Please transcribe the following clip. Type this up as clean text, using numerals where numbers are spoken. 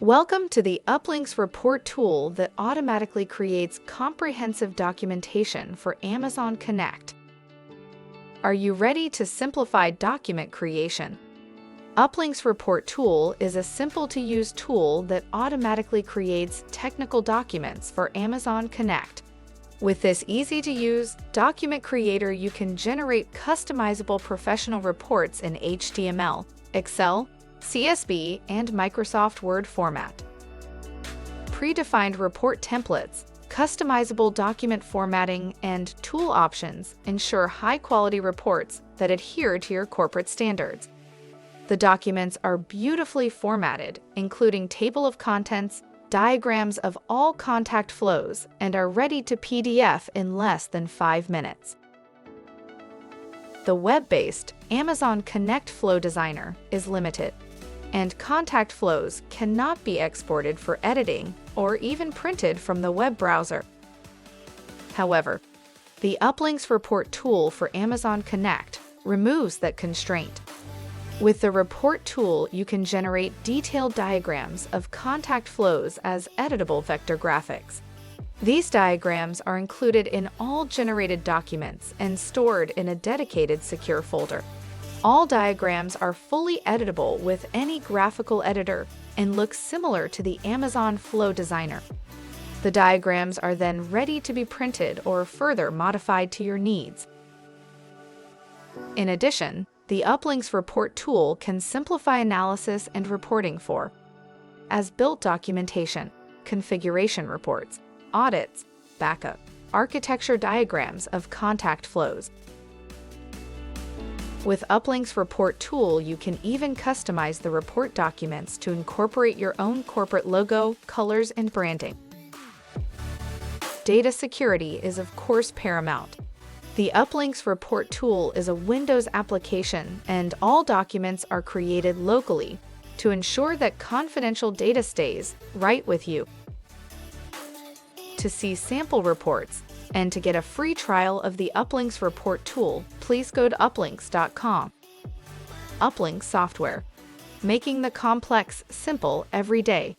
Welcome to the Uplinks Report tool that automatically creates comprehensive documentation for Amazon Connect. Are you ready to simplify document creation? Uplinks Report tool is a simple-to-use tool that automatically creates technical documents for Amazon Connect. With this easy-to-use document creator, you can generate customizable professional reports in HTML, Excel, CSV, and Microsoft Word format. Predefined report templates, customizable document formatting, and tool options ensure high-quality reports that adhere to your corporate standards. The documents are beautifully formatted, including table of contents, diagrams of all contact flows, and are ready to PDF in less than 5 minutes. The web-based Amazon Connect Flow Designer is limited, and contact flows cannot be exported for editing or even printed from the web browser. However, the Uplinks Report tool for Amazon Connect removes that constraint. With the Report tool, you can generate detailed diagrams of contact flows as editable vector graphics. These diagrams are included in all generated documents and stored in a dedicated secure folder. All diagrams are fully editable with any graphical editor and look similar to the Amazon Flow Designer. The diagrams are then ready to be printed or further modified to your needs. In addition, the Uplinks Report tool can simplify analysis and reporting for as-built documentation, configuration reports, audits, backup, architecture diagrams of contact flows. With Uplinks Report tool, you can even customize the report documents to incorporate your own corporate logo, colors, and branding. Data security is of course paramount. The Uplinks Report tool is a Windows application, and all documents are created locally to ensure that confidential data stays right with you. To see sample reports and to get a free trial of the Uplinks Report tool, please go to uplinks.com. Uplinks Software, making the complex simple every day.